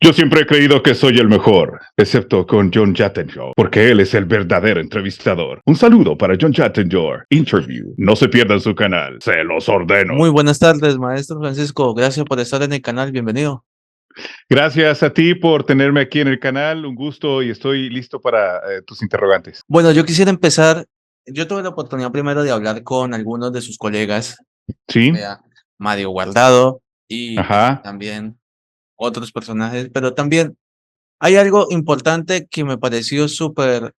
Yo siempre he creído que soy el mejor, excepto con John Jattenjoe, porque él es el verdadero entrevistador. Un saludo para John Jattenjoe. Interview. No se pierdan su canal. Se los ordeno. Muy buenas tardes, maestro Francisco. Gracias por estar en el canal. Bienvenido. Gracias a ti por tenerme aquí en el canal. Un gusto y estoy listo para tus interrogantes. Bueno, yo quisiera empezar. Yo tuve la oportunidad primero de hablar con algunos de sus colegas, ¿Sí? vea, Mario Guardado y Ajá. también otros personajes, pero también hay algo importante que me pareció súper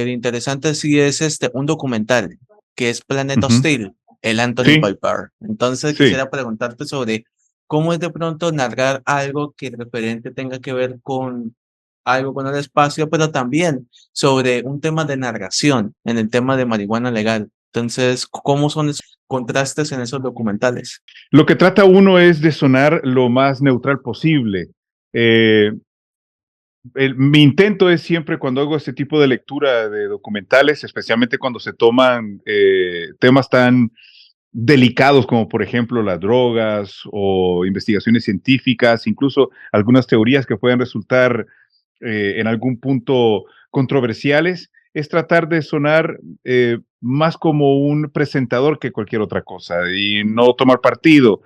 interesante, sí es un documental que es Planeta Ujú. Hostil, el Anthony Sí, Piper. Entonces sí. quisiera preguntarte sobre cómo es de pronto narrar algo que de repente tenga que ver con algo con el espacio, pero también sobre un tema de narración en el tema de marihuana legal. Entonces, ¿cómo son esos contrastes en esos documentales? Lo que trata uno es de sonar lo más neutral posible. Eh, Mi intento es siempre cuando hago este tipo de lectura de documentales, especialmente cuando se toman temas tan delicados como por ejemplo las drogas o investigaciones científicas, incluso algunas teorías que pueden resultar en algún punto controversiales, es tratar de sonar más como un presentador que cualquier otra cosa y no tomar partido.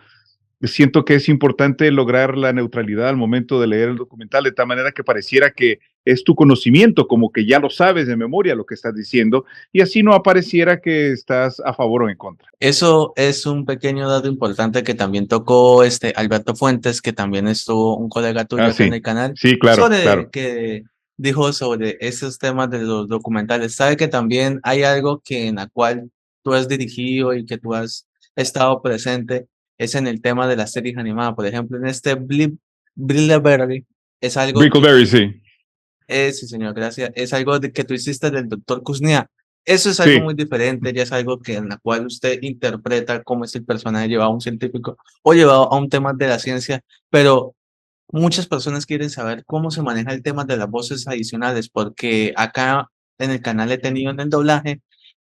Siento que es importante lograr la neutralidad al momento de leer el documental, de tal manera que pareciera que es tu conocimiento, como que ya lo sabes de memoria lo que estás diciendo, y así no apareciera que estás a favor o en contra. Eso es un pequeño dato importante que también tocó Alberto Fuentes, que también estuvo un colega Ah, tuyo acá en sí, el canal, sí, claro, sobre claro. que dijo sobre esos temas de los documentales. Sabe que también hay algo que en la cual tú has dirigido y que tú has estado presente, es en el tema de las series animadas. Por ejemplo, en Brillaberry es algo que Brickleberry, sí, sí, señor, gracias. Es algo que tú hiciste del doctor Kuznia. Eso es algo sí. muy diferente, ya es algo que en la cual usted interpreta cómo es el personaje llevado a un científico o llevado a un tema de la ciencia, pero muchas personas quieren saber cómo se maneja el tema de las voces adicionales, porque acá en el canal he tenido en el doblaje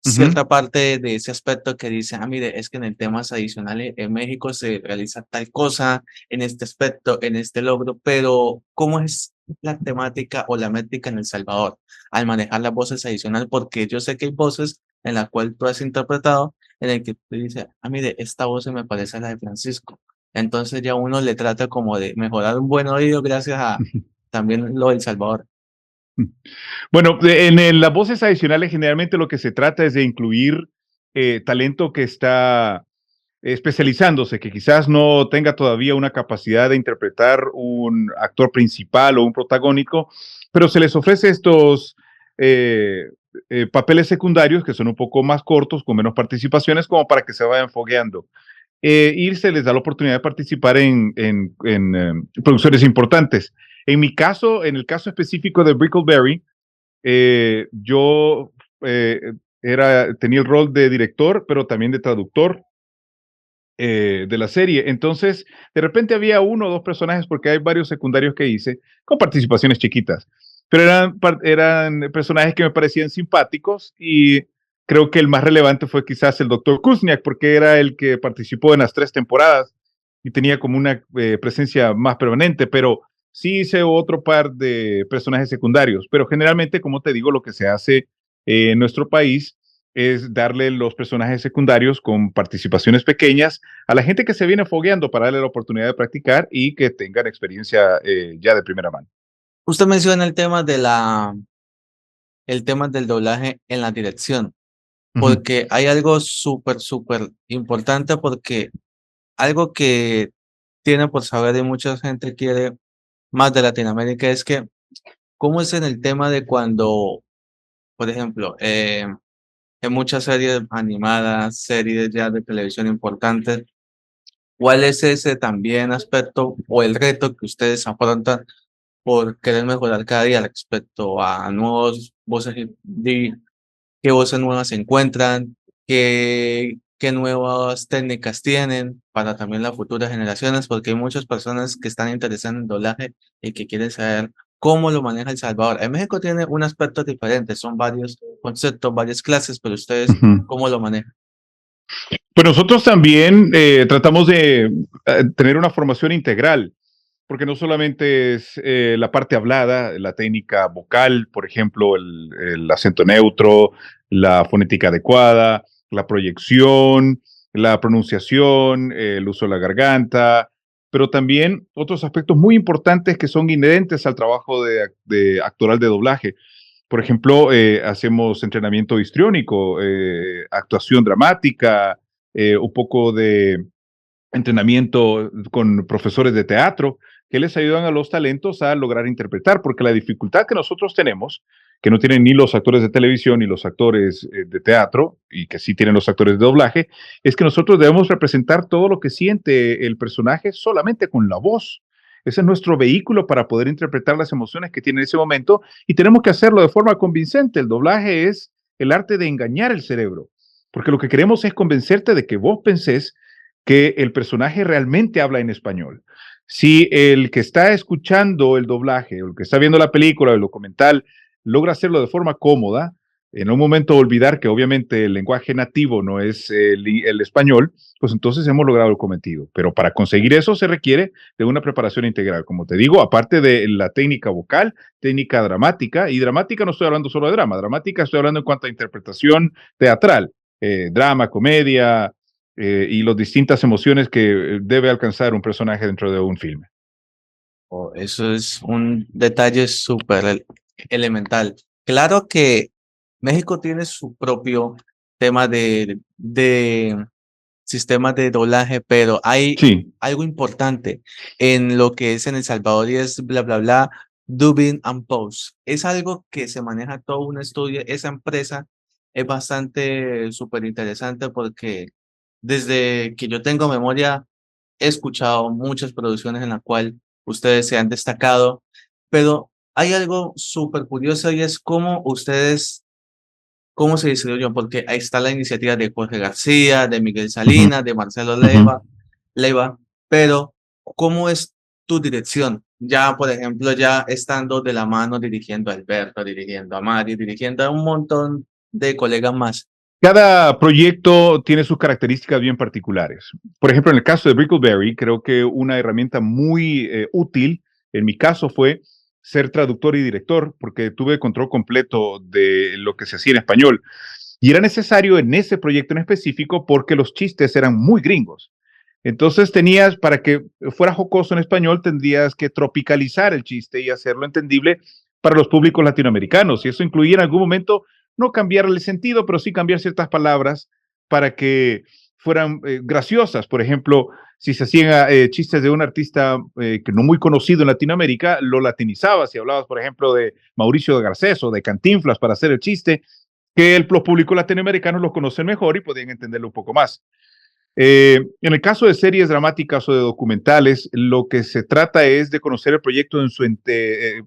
Ujú. cierta parte de ese aspecto que dice, ah, mire, es que en el temas adicionales en México se realiza tal cosa, en este aspecto, en este logro, pero ¿cómo es la temática o la métrica en El Salvador al manejar las voces adicionales? Porque yo sé que hay voces en la cual tú has interpretado, en el que tú dices, ah, mire, esta voz se me parece a la de Francisco. Entonces ya uno le trata como de mejorar un buen oído gracias a también lo del Salvador. Bueno, las voces adicionales generalmente lo que se trata es de incluir talento que está especializándose, que quizás no tenga todavía una capacidad de interpretar un actor principal o un protagónico, pero se les ofrece estos eh, papeles secundarios que son un poco más cortos, con menos participaciones, como para que se vayan fogueando. Y se les da la oportunidad de participar en producciones importantes. En mi caso, en el caso específico de Brickleberry, yo eh, tenía el rol de director, pero también de traductor de la serie. Entonces, de repente había uno o dos personajes, porque hay varios secundarios que hice, con participaciones chiquitas, pero eran personajes que me parecían simpáticos y creo que el más relevante fue quizás el doctor Kuzniak, porque era el que participó en las 3 temporadas y tenía como una presencia más permanente, pero sí hice otro par de personajes secundarios, pero generalmente, como te digo, lo que se hace en nuestro país es darle los personajes secundarios con participaciones pequeñas a la gente que se viene fogueando para darle la oportunidad de practicar y que tengan experiencia ya de primera mano. Usted menciona el tema del doblaje en la dirección, Ujú. porque hay algo súper importante, porque algo que tiene por saber y mucha gente quiere más de Latinoamérica es que, ¿cómo es en el tema de cuando, por ejemplo, en muchas series animadas, series ya de televisión importantes, cuál es ese también aspecto o el reto que ustedes afrontan por querer mejorar cada día respecto a nuevos voces qué voces nuevas se encuentran, qué nuevas técnicas tienen para también las futuras generaciones, porque hay muchas personas que están interesadas en el doblaje y que quieren saber cómo lo maneja El Salvador. En México tiene un aspecto diferente, son varios conceptos, varias clases, pero ustedes, Ujú. ¿cómo lo manejan? Pues nosotros también tratamos de tener una formación integral. porque no solamente es la parte hablada, la técnica vocal, por ejemplo, el acento neutro, la fonética adecuada, la proyección, la pronunciación, el uso de la garganta, pero también otros aspectos muy importantes que son inherentes al trabajo de actoral de doblaje. Por ejemplo, hacemos entrenamiento histriónico, actuación dramática, un poco de entrenamiento con profesores de teatro que les ayudan a los talentos a lograr interpretar, porque la dificultad que nosotros tenemos, que no tienen ni los actores de televisión ni los actores de teatro, y que sí tienen los actores de doblaje, es que nosotros debemos representar todo lo que siente el personaje solamente con la voz. Ese es nuestro vehículo para poder interpretar las emociones que tiene en ese momento y tenemos que hacerlo de forma convincente. El doblaje es el arte de engañar el cerebro, porque lo que queremos es convencerte de que vos pensés que el personaje realmente habla en español. Si el que está escuchando el doblaje o el que está viendo la película o el documental logra hacerlo de forma cómoda, en un momento olvidar que obviamente el lenguaje nativo no es el español, pues entonces hemos logrado el cometido. Pero para conseguir eso se requiere de una preparación integral. Como te digo, aparte de la técnica vocal, técnica dramática, y dramática no estoy hablando solo de drama, dramática estoy hablando en cuanto a interpretación teatral, drama, comedia, y las distintas emociones que debe alcanzar un personaje dentro de un filme. Oh, eso es un detalle súper elemental. Claro que México tiene su propio tema de sistemas de doblaje, pero hay Sí, algo importante en lo que es en El Salvador y es bla, bla, bla, dubbing and post. Es algo que se maneja todo un estudio. Esa empresa es bastante súper interesante porque desde que yo tengo memoria he escuchado muchas producciones en la cual ustedes se han destacado, pero hay algo súper curioso y es cómo ustedes, cómo se distribuyó, porque ahí está la iniciativa de Jorge García, de Miguel ujú, Salinas, de Marcelo ujú. Leiva, pero ¿cómo es tu dirección? Ya, por ejemplo, ya estando de la mano dirigiendo a Alberto, dirigiendo a Mari, dirigiendo a un montón de colegas más. Cada proyecto tiene sus características bien particulares. Por ejemplo, en el caso de Brickleberry, creo que una herramienta muy útil, en mi caso, fue ser traductor y director, porque tuve control completo de lo que se hacía en español. Y era necesario en ese proyecto en específico porque los chistes eran muy gringos. Entonces tenías, para que fuera jocoso en español, tendrías que tropicalizar el chiste y hacerlo entendible para los públicos latinoamericanos. Y eso incluía en algún momento no cambiar el sentido, pero sí cambiar ciertas palabras para que fueran graciosas. Por ejemplo, si se hacían chistes de un artista que no muy conocido en Latinoamérica, lo latinizabas. Si hablabas, por ejemplo, de Mauricio de Garcés o de Cantinflas para hacer el chiste, que los públicos latinoamericanos los conocen mejor y podían entenderlo un poco más. En el caso de series dramáticas o de documentales, lo que se trata es de conocer el proyecto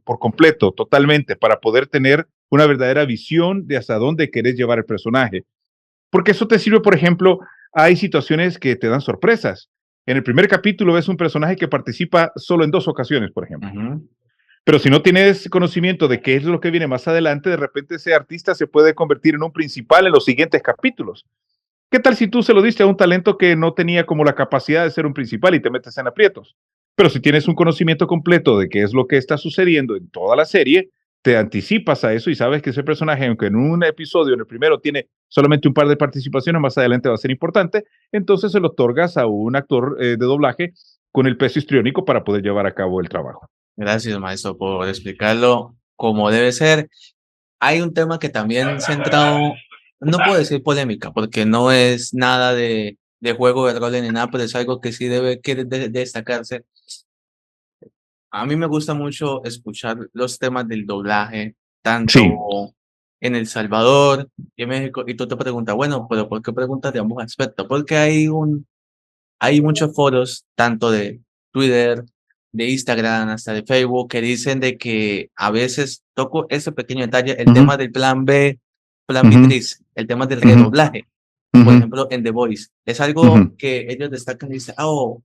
por completo, totalmente, para poder tener una verdadera visión de hasta dónde querés llevar el personaje. Porque eso te sirve, por ejemplo, hay situaciones que te dan sorpresas. En el primer capítulo ves un personaje que participa solo en 2 ocasiones, por ejemplo. Ujú. Pero si no tienes conocimiento de qué es lo que viene más adelante, de repente ese artista se puede convertir en un principal en los siguientes capítulos. ¿Qué tal si tú se lo diste a un talento que no tenía como la capacidad de ser un principal y te metes en aprietos? Pero si tienes un conocimiento completo de qué es lo que está sucediendo en toda la serie, te anticipas a eso y sabes que ese personaje, aunque en un episodio, en el primero, tiene solamente un par de participaciones, más adelante va a ser importante, entonces se lo otorgas a un actor de doblaje con el peso histriónico para poder llevar a cabo el trabajo. Gracias, maestro, por explicarlo como debe ser. Hay un tema que también se ha entrado, no puedo decir polémica, porque no es nada de juego de rol ni nada, pero es algo que sí debe que destacarse. A mí me gusta mucho escuchar los temas del doblaje, Sí, tanto en El Salvador y en México, y tú te preguntas, bueno, pero ¿por qué preguntas de ambos aspectos? Porque hay muchos foros, tanto de Twitter, de Instagram, hasta de Facebook, que dicen de que a veces toco ese pequeño detalle, el ujú, tema del plan ujú, Tris, el tema del ujú, redoblaje, por ujú, ejemplo, en The Voice. Es algo ujú, que ellos destacan y dicen, oh,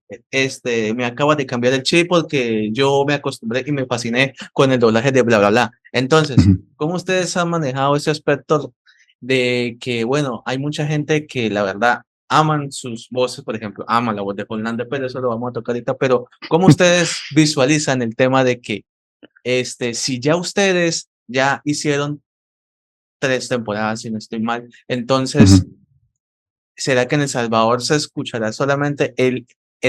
me acaba de cambiar el chip porque yo me acostumbré y me fasciné con el doblaje de bla, bla, bla. Entonces, ujú. ¿cómo ustedes han manejado ese aspecto de que, bueno, hay mucha gente que la verdad aman sus voces, por ejemplo, aman la voz de Homelander, pero eso lo vamos a tocar ahorita, pero ¿cómo ustedes visualizan el tema de que, si ya ustedes ya hicieron 3 temporadas, si no estoy mal, entonces, Ujú. ¿será que en El Salvador se escuchará solamente el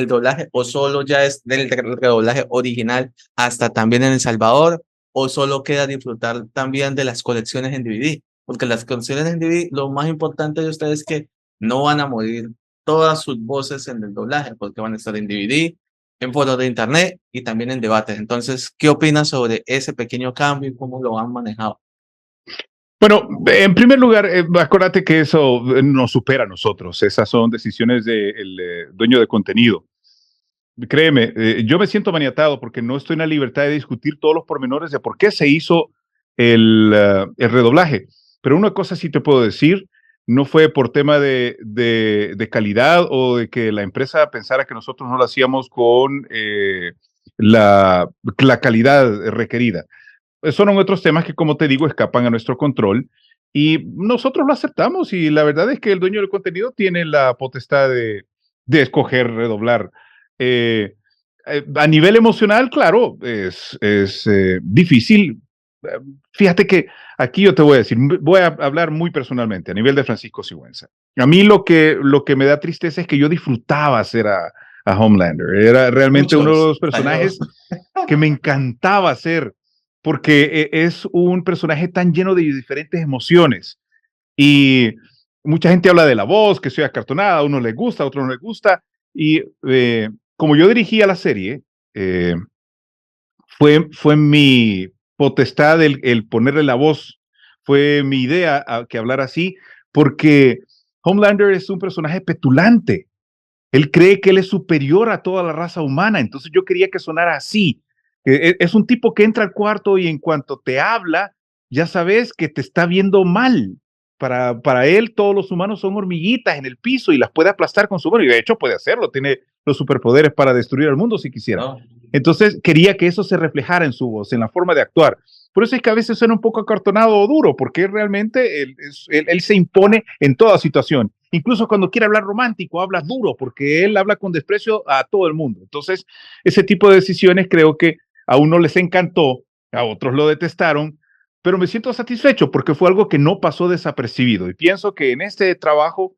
doblaje o solo ya es del redoblaje original hasta también en El Salvador o solo queda disfrutar también de las colecciones en DVD? Porque las colecciones en DVD, lo más importante de ustedes es que no van a morir todas sus voces en el doblaje, porque van a estar en DVD, en foros de internet y también en debates. Entonces, ¿qué opinas sobre ese pequeño cambio y cómo lo han manejado? Bueno, en primer lugar, acuérdate que eso nos supera a nosotros. Esas son decisiones del dueño de contenido. Créeme, yo me siento maniatado porque no estoy en la libertad de discutir todos los pormenores de por qué se hizo el redoblaje. Pero una cosa sí te puedo decir, no fue por tema de calidad o de que la empresa pensara que nosotros no lo hacíamos con la calidad requerida. Son otros temas que, como te digo, escapan a nuestro control y nosotros lo aceptamos y la verdad es que el dueño del contenido tiene la potestad de escoger redoblar. Eh, a nivel emocional, claro, es difícil. Eh, Fíjate que aquí yo te voy a decir, voy a hablar muy personalmente a nivel de Francisco Sigüenza. A mí lo que me da tristeza es que yo disfrutaba hacer a Homelander. Era realmente uno de Muchos, los personajes que me encantaba hacer porque es un personaje tan lleno de diferentes emociones. Y mucha gente habla de la voz, que soy acartonada, a uno le gusta, a otro no le gusta. Y como yo dirigía la serie, eh, fue mi potestad el ponerle la voz, fue mi idea que hablar así, porque Homelander es un personaje petulante. Él cree que él es superior a toda la raza humana, entonces yo quería que sonara así. Es un tipo que entra al cuarto y en cuanto te habla, ya sabes que te está viendo mal. Para él, todos los humanos son hormiguitas en el piso y las puede aplastar con su mano. Y de hecho puede hacerlo, tiene los superpoderes para destruir al mundo si quisiera. ¿no? Entonces quería que eso se reflejara en su voz, en la forma de actuar. Por eso es que a veces suena un poco acartonado o duro, porque realmente él se impone en toda situación. Incluso cuando quiere hablar romántico, habla duro, porque él habla con desprecio a todo el mundo. Entonces, ese tipo de decisiones creo que a uno les encantó, a otros lo detestaron, pero me siento satisfecho porque fue algo que no pasó desapercibido. Y pienso que en este trabajo,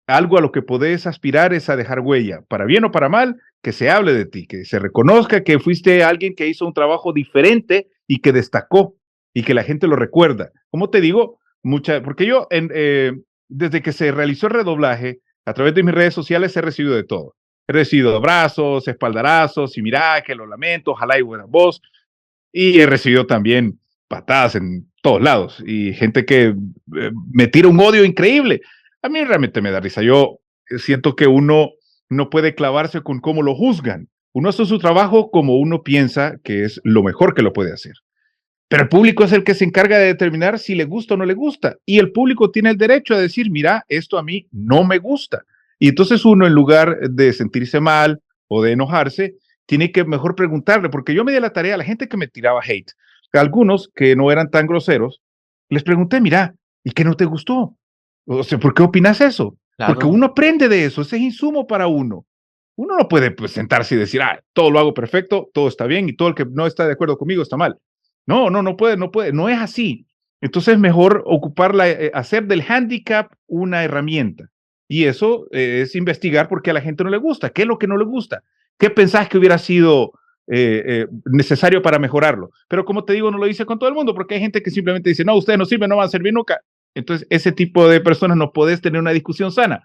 algo a lo que podés aspirar es a dejar huella, para bien o para mal, que se hable de ti, que se reconozca que fuiste alguien que hizo un trabajo diferente y que destacó y que la gente lo recuerda. Como te digo, porque yo desde que se realizó el redoblaje, a través de mis redes sociales he recibido de todo. He recibido abrazos, espaldarazos y mira, que lo lamento, ojalá y buena voz. Y he recibido también patadas en todos lados y gente que me tira un odio increíble. A mí realmente me da risa. Yo siento que uno no puede clavarse con cómo lo juzgan. Uno hace su trabajo como uno piensa que es lo mejor que lo puede hacer. Pero el público es el que se encarga de determinar si le gusta o no le gusta. Y el público tiene el derecho a decir, mira, esto a mí no me gusta. Y entonces uno, en lugar de sentirse mal o de enojarse, tiene que mejor preguntarle, porque yo me di la tarea a la gente que me tiraba hate, a algunos que no eran tan groseros, les pregunté, mira, ¿y qué no te gustó? O sea, ¿por qué opinas eso? Porque Claro. uno aprende de eso, ese es insumo para uno. Uno no puede pues, sentarse y decir, todo lo hago perfecto, todo está bien y todo el que no está de acuerdo conmigo está mal. No, no, no puede, no puede, no es así. Entonces, mejor ocuparla, hacer del handicap una herramienta. Y eso es investigar por qué a la gente no le gusta, qué es lo que no le gusta, qué pensás que hubiera sido necesario para mejorarlo. Pero como te digo, no lo hice con todo el mundo, porque hay gente que simplemente dice, no, ustedes no sirven, no van a servir nunca. Entonces, ese tipo de personas no podés tener una discusión sana.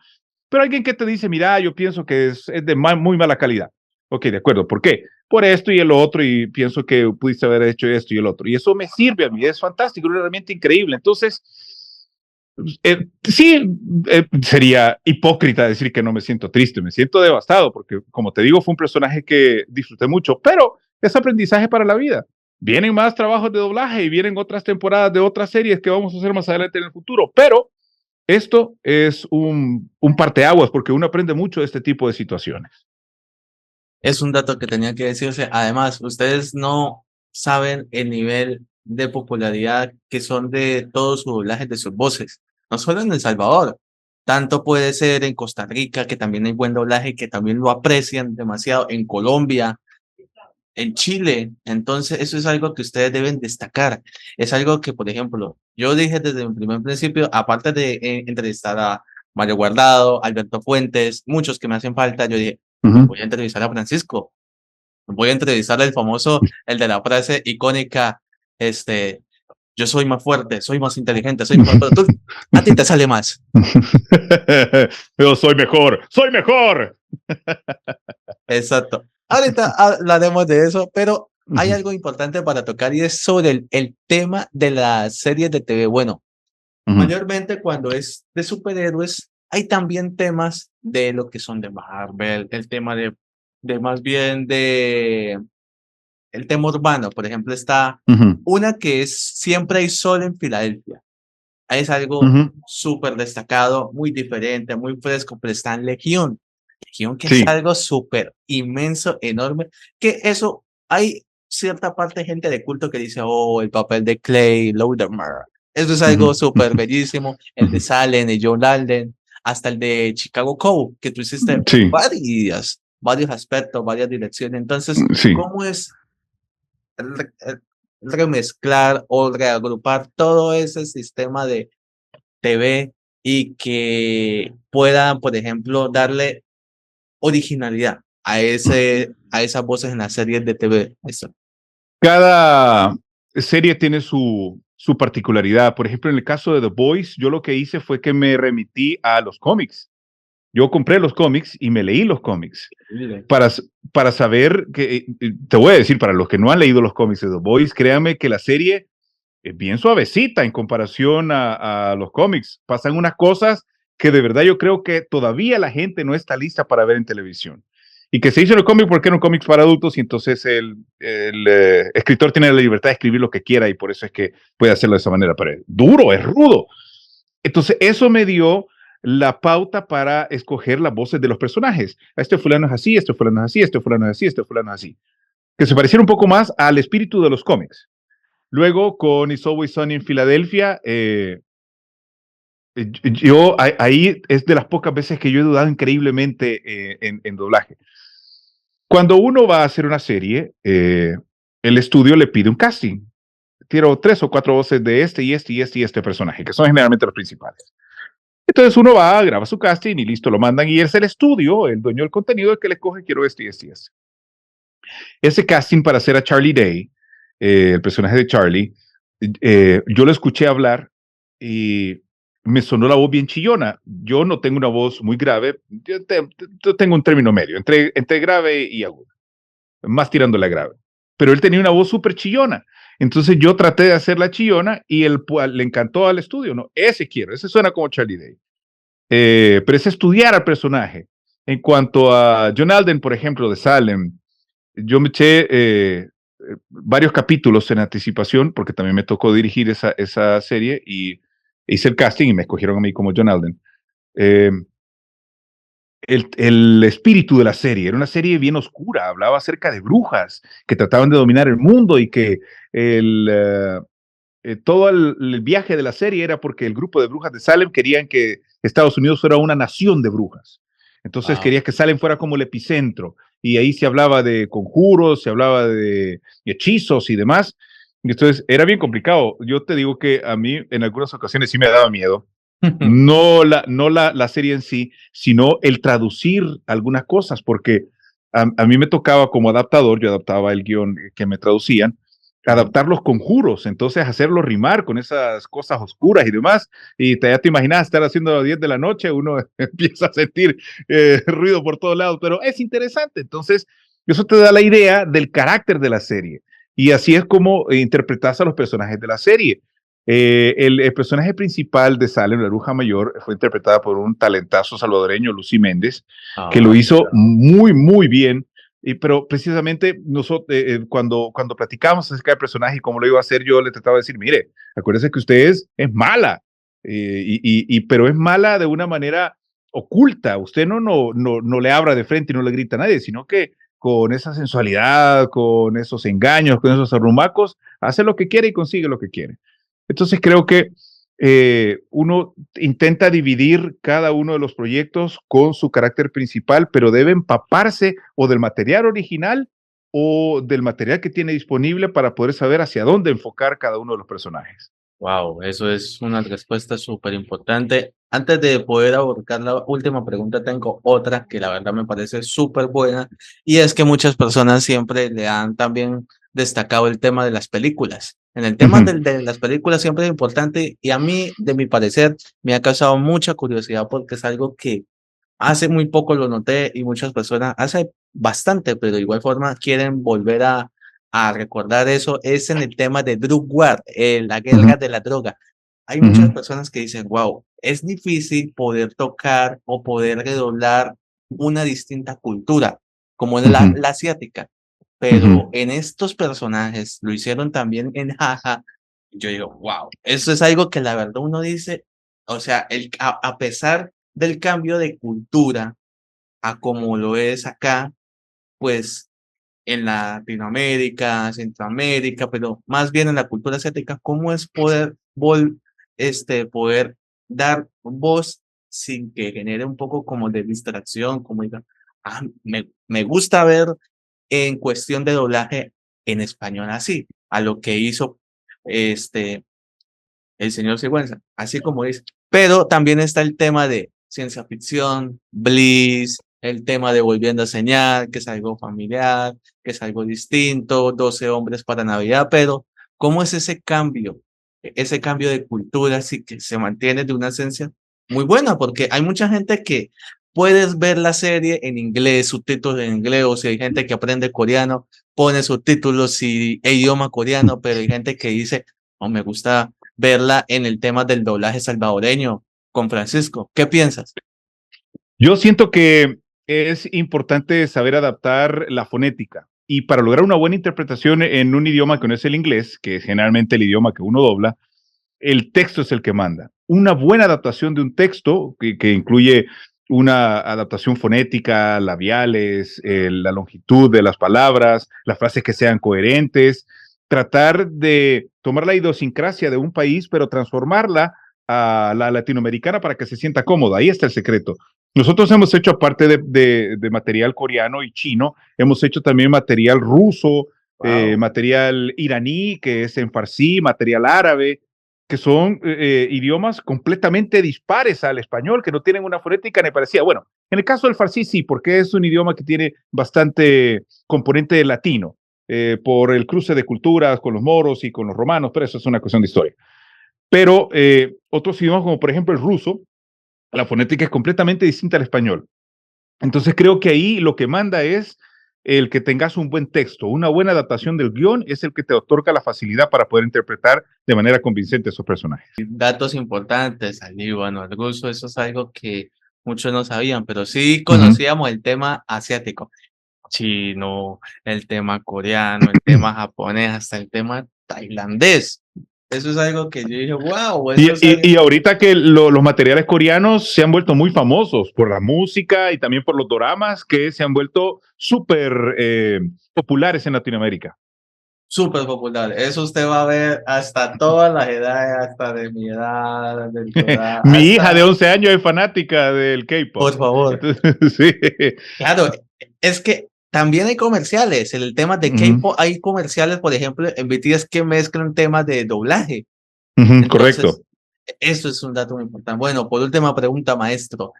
Pero alguien que te dice, mira, yo pienso que es de muy mala calidad. Ok, de acuerdo, ¿por qué? Por esto y el otro, y pienso que pudiste haber hecho esto y el otro. Y eso me sirve a mí, es fantástico, es una herramienta increíble. Entonces, sí, sería hipócrita decir que no me siento triste, me siento devastado, porque como te digo, fue un personaje que disfruté mucho, pero es aprendizaje para la vida. Vienen más trabajos de doblaje y vienen otras temporadas de otras series que vamos a hacer más adelante en el futuro, pero esto es un parteaguas porque uno aprende mucho de este tipo de situaciones. Es un dato que tenía que decirse. Además, ustedes no saben el nivel de popularidad que son de todos sus doblajes de sus voces, no solo en El Salvador. Tanto puede ser en Costa Rica, que también hay buen doblaje, que también lo aprecian demasiado, en Colombia, en Chile. Entonces, eso es algo que ustedes deben destacar. Es algo que, por ejemplo, yo dije desde un primer principio, aparte de entrevistar a Mario Guardado, Alberto Fuentes, muchos que me hacen falta, yo dije, Ujú. voy a entrevistar a Francisco, voy a entrevistar al famoso, el de la frase icónica, este, yo soy más fuerte, soy más inteligente, soy mejor, pero tú, a ti te sale más. Yo soy mejor, soy mejor. Exacto. Ahorita hablaremos de eso, pero hay Ujú, algo importante para tocar y es sobre el tema de las series de TV. Bueno, ujú, mayormente cuando es de superhéroes, hay también temas de lo que son de Marvel, el tema de más bien de el tema urbano. Por ejemplo, está ujú, una que es Siempre hay sol en Filadelfia. Es algo ujú. súper destacado, muy diferente, muy fresco, pero está en Legión. Legión que es Sí. algo súper inmenso, enorme, que eso hay cierta parte de gente de culto que dice, oh, el papel de Clay Laudermire. Eso es Ujú, algo súper bellísimo. El de ujú. Salem, de John Alden, hasta el de Chicago Code, que tú hiciste Sí, varios aspectos, varias direcciones. Entonces, sí. ¿cómo es remezclar o reagrupar todo ese sistema de TV y que puedan, por ejemplo, darle originalidad a esas voces en las series de TV? Eso. Cada serie tiene su particularidad. Por ejemplo, en el caso de The Boys, yo lo que hice fue que me remití a los cómics. Yo compré los cómics y me leí los cómics Mire. para, para saber que, te voy a decir, para los que no han leído los cómics de The Boys, créanme que la serie es bien suavecita en comparación a los cómics. Pasan unas cosas que de verdad yo creo que todavía la gente no está lista para ver en televisión. Y que se hizo en el cómic porque eran cómics para adultos y entonces el escritor tiene la libertad de escribir lo que quiera y por eso es que puede hacerlo de esa manera. Pero es duro, es rudo. Entonces eso me dio la pauta para escoger las voces de los personajes. Este fulano es así, este fulano es así, este fulano es así, este fulano es así. Que se pareciera un poco más al espíritu de los cómics. Luego, con It's Always Sunny en Filadelfia, yo ahí es de las pocas veces que yo he dudado increíblemente en doblaje. Cuando uno va a hacer una serie, el estudio le pide un casting. Tiro 3 o 4 voces de este y este y este y este personaje, que son generalmente los principales. Entonces uno va, graba su casting y listo, lo mandan y es el estudio, el dueño del contenido, el que le coge, quiero este y este y este. Ese casting para hacer a Charlie Day, el personaje de Charlie, yo lo escuché hablar y me sonó la voz bien chillona. Yo no tengo una voz muy grave, yo tengo un término medio, entre grave y agudo, más tirándole a grave. Pero él tenía una voz súper chillona. Entonces yo traté de hacer la chillona y le encantó al estudio. No, ese quiero, ese suena como Charlie Day. Pero es estudiar al personaje. En cuanto a John Alden, por ejemplo, de Salem, yo me eché varios capítulos en anticipación, porque también me tocó dirigir esa serie y hice el casting y me escogieron a mí como John Alden. Eh, el espíritu de la serie era una serie bien oscura, hablaba acerca de brujas que trataban de dominar el mundo y que todo el viaje de la serie era porque el grupo de brujas de Salem querían que Estados Unidos fuera una nación de brujas. Entonces Wow. quería que Salem fuera como el epicentro. Y ahí se hablaba de conjuros, se hablaba de hechizos y demás. Y entonces era bien complicado. Yo te digo que a mí en algunas ocasiones sí me daba miedo. No la serie en sí, sino el traducir algunas cosas, porque a mí me tocaba como adaptador, yo adaptaba el guión que me traducían, Ujú. adaptar los conjuros, entonces hacerlo rimar con esas cosas oscuras y demás. Y ya te imaginas estar haciendo a las 10 de la noche, uno empieza a sentir ruido por todos lados, pero es interesante. Entonces, eso te da la idea del carácter de la serie. Y así es como interpretas a los personajes de la serie. El personaje principal de Salem, la bruja mayor, fue interpretada por un talentazo salvadoreño, Lucy Méndez, que lo Ah, hizo muy, muy bien. Pero precisamente nosotros, cuando platicamos acerca del personaje y cómo lo iba a hacer, yo le trataba de decir, mire, acuérdese que usted es mala, pero es mala de una manera oculta. Usted no le abra de frente y no le grita a nadie, sino que con esa sensualidad, con esos engaños, con esos arrumacos, hace lo que quiere y consigue lo que quiere. Entonces creo que uno intenta dividir cada uno de los proyectos con su carácter principal, pero debe empaparse o del material original o del material que tiene disponible para poder saber hacia dónde enfocar cada uno de los personajes. Wow, eso es una respuesta súper importante. Antes de poder abordar la última pregunta, tengo otra que la verdad me parece súper buena, y es que muchas personas siempre le han también destacado el tema de las películas. En el tema Ujú, de las películas siempre es importante, y a mí, de mi parecer, me ha causado mucha curiosidad porque es algo que hace muy poco lo noté y muchas personas, hace bastante, pero de igual forma quieren volver a recordar eso, es en el tema de drug war, la ujú, guerra de la droga. Hay muchas ujú, personas que dicen, wow, es difícil poder tocar o poder redoblar una distinta cultura, como es ujú, la asiática, ujú. pero en estos personajes lo hicieron también en Jaja. Yo digo, wow, eso es algo que la verdad uno dice, o sea, a pesar del cambio de cultura a como lo es acá, pues en Latinoamérica, Centroamérica, pero más bien en la cultura asiática, ¿cómo es poder, poder dar voz sin que genere un poco como de distracción, como diga, me gusta ver en cuestión de doblaje en español así, a lo que hizo este el señor Sigüenza, así como dice. Pero también está el tema de ciencia ficción, Bliss, el tema de Volviendo a Señal, que es algo familiar, que es algo distinto, 12 hombres para Navidad, pero ¿cómo es ese cambio? Ese cambio de cultura, así que se mantiene de una esencia muy buena, porque hay mucha gente que puedes ver la serie en inglés, subtítulos en inglés, o si hay gente que aprende coreano, pone subtítulos y idioma coreano, pero hay gente que dice, oh, me gusta verla en el tema del doblaje salvadoreño con Francisco. ¿Qué piensas? Yo siento que es importante saber adaptar la fonética y para lograr una buena interpretación en un idioma que no es el inglés, que es generalmente el idioma que uno dobla, el texto es el que manda. Una buena adaptación de un texto que incluye una adaptación fonética, labiales, la longitud de las palabras, las frases que sean coherentes, tratar de tomar la idiosincrasia de un país, pero transformarla a la latinoamericana para que se sienta cómoda. Ahí está el secreto. Nosotros hemos hecho, aparte de material coreano y chino, hemos hecho también material ruso, Wow. material iraní, que es en farsi, material árabe, que son idiomas completamente dispares al español, que no tienen una fonética ni parecida. Bueno, en el caso del farsi sí, porque es un idioma que tiene bastante componente latino, por el cruce de culturas con los moros y con los romanos, pero eso es una cuestión de historia. Pero otros idiomas, como por ejemplo el ruso, la fonética es completamente distinta al español. Entonces creo que ahí lo que manda es el que tengas un buen texto, una buena adaptación del guión es el que te otorga la facilidad para poder interpretar de manera convincente esos personajes. Datos importantes allí, bueno, el ruso, eso es algo que muchos no sabían, pero sí Uh -huh. conocíamos el tema asiático, chino, el tema coreano, el tema japonés, hasta el tema tailandés. Eso es algo que yo dije, wow, eso es algo. Y ahorita que los materiales coreanos se han vuelto muy famosos por la música y también por los doramas que se han vuelto súper populares en Latinoamérica. Súper popular. Eso usted va a ver hasta todas las edades, hasta de mi edad, de tu edad, Mi hija de hasta, 11 años es fanática del K-pop. por favor. Entonces, sí. Claro, es que también hay comerciales. En el tema de Uh -huh. K-pop hay comerciales, por ejemplo, en BTS que mezclan temas de doblaje. Uh -huh, Entonces, correcto. eso es un dato muy importante. Bueno, por última pregunta, maestro.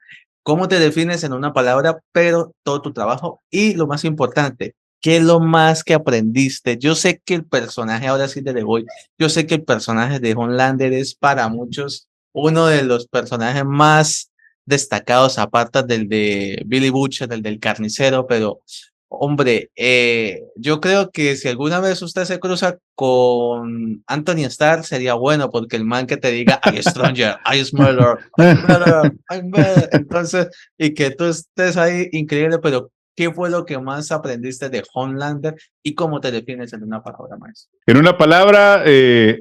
¿Cómo te defines en una palabra, pero todo tu trabajo? Y lo más importante, ¿qué es lo más que aprendiste? Yo sé que el personaje, ahora sí te le voy, yo sé que el personaje de Homelander es para muchos uno de los personajes más destacados, aparte del de Billy Butcher, del carnicero, pero hombre, yo creo que si alguna vez usted se cruza con Anthony Starr, sería bueno, porque el man que te diga, I stranger, I smuggler, I'm better, I'm better. Entonces, y que tú estés ahí, increíble, pero ¿qué fue lo que más aprendiste de Homelander y cómo te defines en una palabra más? En una palabra,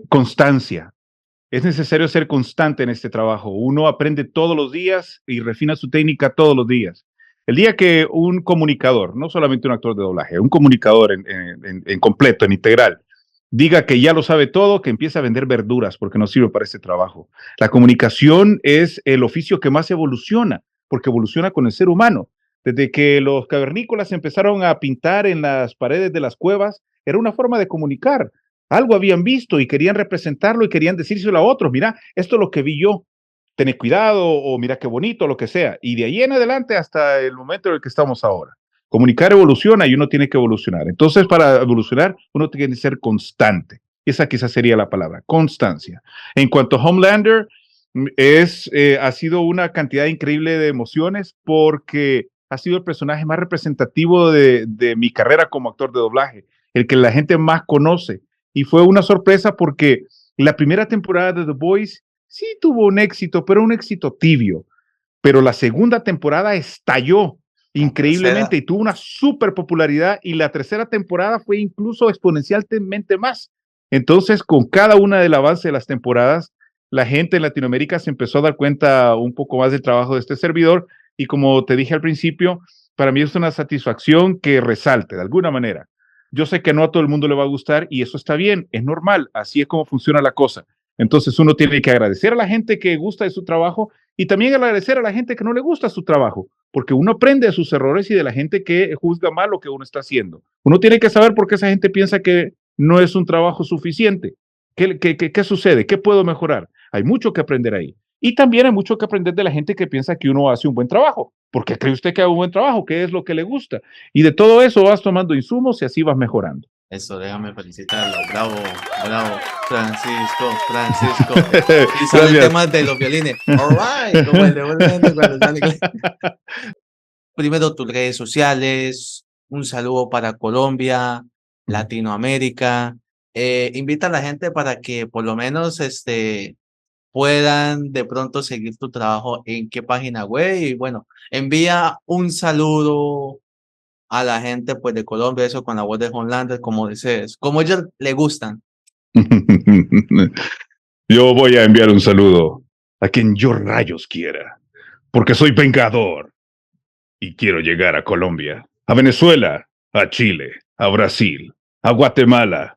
constancia. Es necesario ser constante en este trabajo. Uno aprende todos los días y refina su técnica todos los días. El día que un comunicador, no solamente un actor de doblaje, un comunicador en completo, en integral, diga que ya lo sabe todo, que empiece a vender verduras porque no sirve para este trabajo. La comunicación es el oficio que más evoluciona, porque evoluciona con el ser humano. Desde que los cavernícolas empezaron a pintar en las paredes de las cuevas, era una forma de comunicar. Algo habían visto y querían representarlo y querían decírselo a otros. Mira, esto es lo que vi yo. Tened cuidado o mira qué bonito, lo que sea. Y de ahí en adelante hasta el momento en el que estamos ahora. Comunicar evoluciona y uno tiene que evolucionar. Entonces, para evolucionar, uno tiene que ser constante. Esa quizás sería la palabra, constancia. En cuanto a Homelander, ha sido una cantidad increíble de emociones porque ha sido el personaje más representativo de mi carrera como actor de doblaje, el que la gente más conoce. Y fue una sorpresa porque la primera temporada de The Boys sí tuvo un éxito, pero un éxito tibio. Pero la segunda temporada estalló increíblemente y tuvo una super popularidad y la tercera temporada fue incluso exponencialmente más. Entonces, con cada una del avance de las temporadas, la gente en Latinoamérica se empezó a dar cuenta un poco más del trabajo de este servidor y como te dije al principio, para mí es una satisfacción que resalte de alguna manera. Yo sé que no a todo el mundo le va a gustar y eso está bien, es normal, así es como funciona la cosa. Entonces uno tiene que agradecer a la gente que gusta de su trabajo y también agradecer a la gente que no le gusta su trabajo, porque uno aprende de sus errores y de la gente que juzga mal lo que uno está haciendo. Uno tiene que saber por qué esa gente piensa que no es un trabajo suficiente. ¿Qué sucede? ¿Qué puedo mejorar? Hay mucho que aprender ahí. Y también hay mucho que aprender de la gente que piensa que uno hace un buen trabajo. ¿Por qué cree usted que hace un buen trabajo? ¿Qué es lo que le gusta? Y de todo eso vas tomando insumos y así vas mejorando. Eso, déjame felicitarlo. Bravo, bravo, Francisco. Y sale el Gracias. tema de los violines. All right, como el de cuando sale. Primero tus redes sociales, un saludo para Colombia, Latinoamérica. Invita a la gente para que por lo menos puedan de pronto seguir tu trabajo en qué página web y bueno, envía un saludo a la gente pues de Colombia, eso con la voz de Homelander, como desees, como ellos le gustan. Yo voy a enviar un saludo a quien yo rayos quiera, porque soy vengador y quiero llegar a Colombia, a Venezuela, a Chile, a Brasil, a Guatemala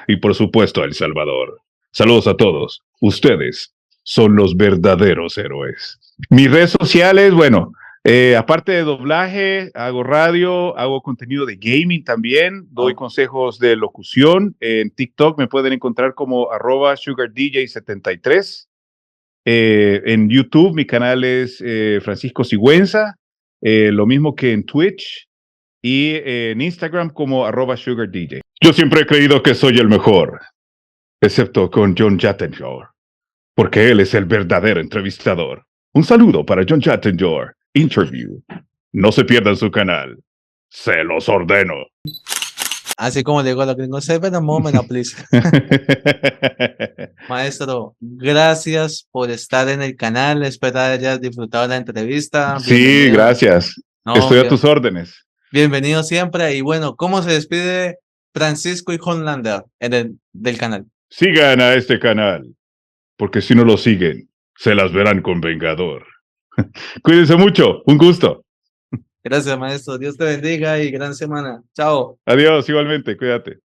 y por supuesto a El Salvador. Saludos a todos. Ustedes son los verdaderos héroes. Mis redes sociales, bueno, aparte de doblaje, hago radio, hago contenido de gaming también, doy consejos de locución. En TikTok me pueden encontrar como @SugarDJ73. En YouTube mi canal es Francisco Sigüenza, lo mismo que en Twitch y en Instagram como @SugarDJ. Yo siempre he creído que soy el mejor, excepto con John Chattenjor, porque él es el verdadero entrevistador. Un saludo para John Chattenjor. Interview. No se pierdan su canal. Se los ordeno. Así como le digo a los gringos, seven a moment, please. Maestro, gracias por estar en el canal. Espero hayas disfrutado la entrevista. Sí, Bienvenido. gracias. No, Estoy a tus órdenes. bienvenido siempre. Y bueno, ¿cómo se despide Francisco y Homelander del canal? Sigan a este canal, porque si no lo siguen, se las verán con Vengador. Cuídense mucho, un gusto. Gracias, maestro. Dios te bendiga y gran semana. Chao. Adiós, igualmente, cuídate.